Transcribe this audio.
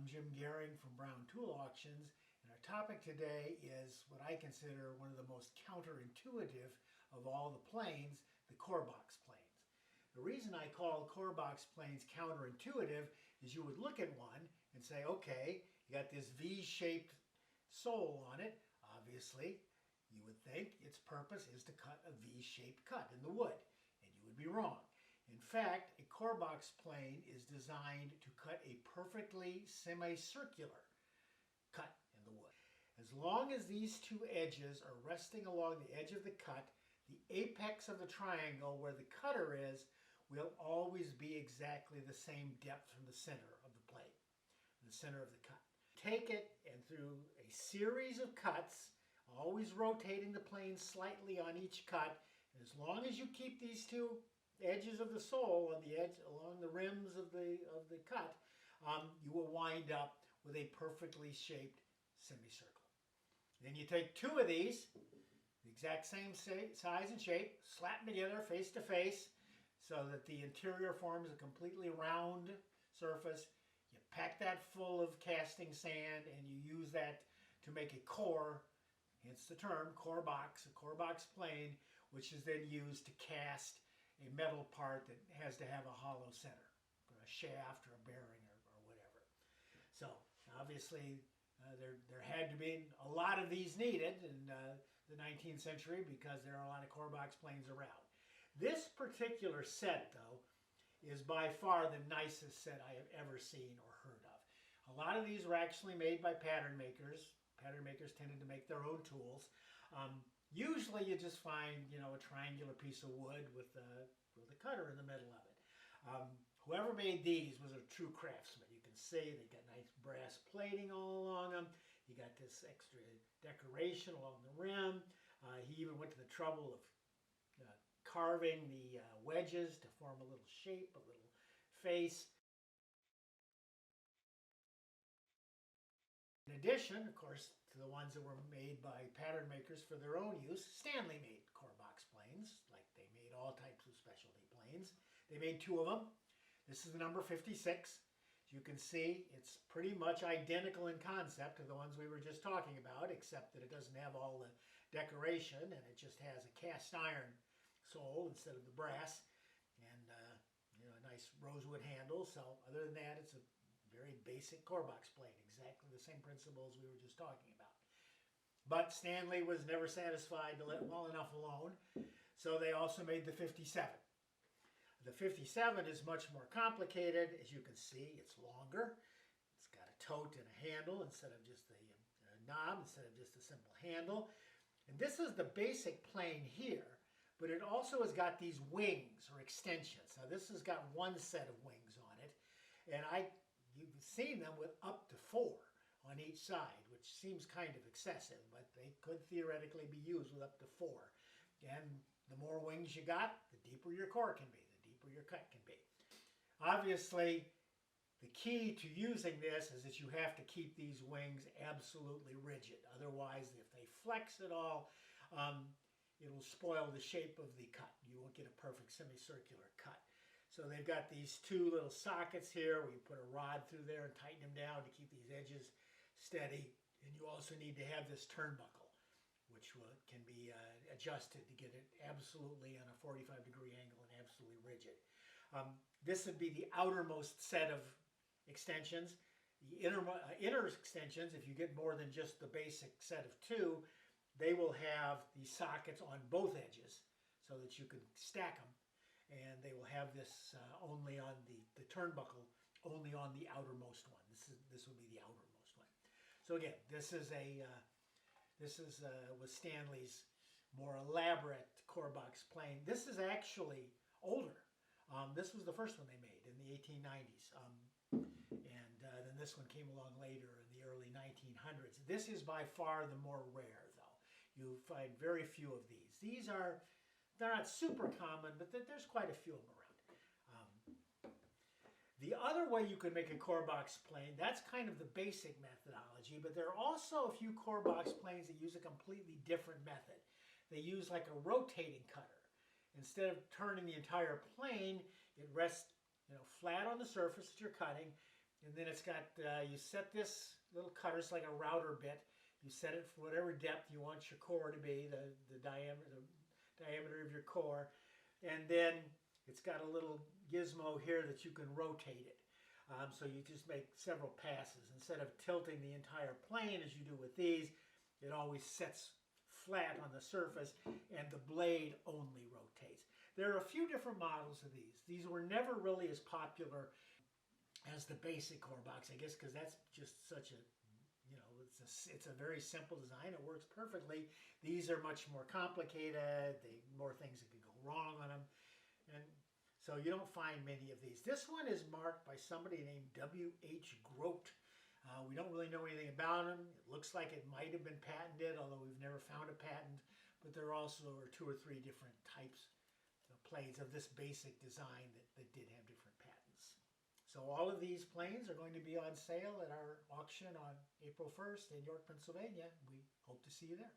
Jim Gehring from Brown Tool Auctions, and our topic today is what I consider one of the most counterintuitive of all the planes, the core box planes. The reason I call core box planes counterintuitive is you would look at one and say, okay, you got this V-shaped sole on it. Obviously, you would think its purpose is to cut a V-shaped cut in the wood, and you would be wrong. In fact, a core box plane is designed to cut a perfectly semicircular cut in the wood. As long as these two edges are resting along the edge of the cut, the apex of the triangle where the cutter is will always be exactly the same depth from the center of the plane, the center of the cut. Take it and through a series of cuts, always rotating the plane slightly on each cut, and as long as you keep these two edges of the sole on the edge along the rims of the cut, you will wind up with a perfectly shaped semicircle. Then you take two of these, the exact same size and shape, slap them together face to face so that the interior forms a completely round surface. You pack that full of casting sand and you use that to make a core, hence the term core box, a core box plane, which is then used to cast a metal part that has to have a hollow center, a shaft or a bearing or whatever. So obviously there had to be a lot of these needed in the 19th century because there are a lot of core box planes around. This particular set, though, is by far the nicest set I have ever seen or heard of. A lot of these were actually made by pattern makers. Pattern makers tended to make their own tools. Usually you just find, a triangular piece of wood with a cutter in the middle of it. Whoever made these was a true craftsman. You can see they got nice brass plating all along them. You got this extra decoration along the rim. He even went to the trouble of carving the wedges to form a little shape, a little face. In addition, of course, to the ones that were made by pattern makers for their own use, Stanley made core box planes, like they made all types of specialty planes. They made two of them. This is the number 56. As you can see, it's pretty much identical in concept to the ones we were just talking about, except that it doesn't have all the decoration and it just has a cast iron sole instead of the brass and a nice rosewood handle. So other than that, it's a very basic core box plane, exactly the same principles we were just talking about. But Stanley was never satisfied to let well enough alone, so they also made the 57. The 57 is much more complicated. As you can see, it's longer. It's got a tote and a handle instead of just a knob, instead of just a simple handle. And this is the basic plane here, but it also has got these wings or extensions. Now this has got one set of wings on it, and you've seen them with up to 4 on each side, which seems kind of excessive, but they could theoretically be used with up to 4. And the more wings you got, the deeper your core can be, the deeper your cut can be. Obviously, the key to using this is that you have to keep these wings absolutely rigid. Otherwise, if they flex at all, it'll spoil the shape of the cut. You won't get a perfect semicircular cut. So they've got these two little sockets here where you put a rod through there and tighten them down to keep these edges steady. And you also need to have this turnbuckle, which can be adjusted to get it absolutely on a 45-degree angle and absolutely rigid. This would be the outermost set of extensions. The inner extensions, if you get more than just the basic set of 2, they will have these sockets on both edges so that you can stack them. And they will have this only on the turnbuckle, only on the outermost one. This will be the outermost one. So again, this is was Stanley's more elaborate core box plane. This is actually older. This was the first one they made in the 1890s. And then this one came along later in the early 1900s. This is by far the more rare, though. You find very few of these. They're not super common, but there's quite a few of them around. The other way you could make a core box plane, that's kind of the basic methodology, but there are also a few core box planes that use a completely different method. They use like a rotating cutter. Instead of turning the entire plane, it rests flat on the surface that you're cutting, and then it's got, you set this little cutter, it's like a router bit. You set it for whatever depth you want your core to be, the diameter of your core. And then it's got a little gizmo here that you can rotate it. So you just make several passes. Instead of tilting the entire plane as you do with these, it always sets flat on the surface and the blade only rotates. There are a few different models of these. These were never really as popular as the basic core box, I guess, because that's just such a, it's a very simple design. It works perfectly. These are much more complicated. More things that could go wrong on them. And so you don't find many of these. This one is marked by somebody named W.H. Grote. We don't really know anything about him. It looks like it might have been patented, although we've never found a patent. But there also are 2 or 3 different types of planes of this basic design that did have different patents. So all of these planes are going to be on sale at our auction on April 1st in York, Pennsylvania. We hope to see you there.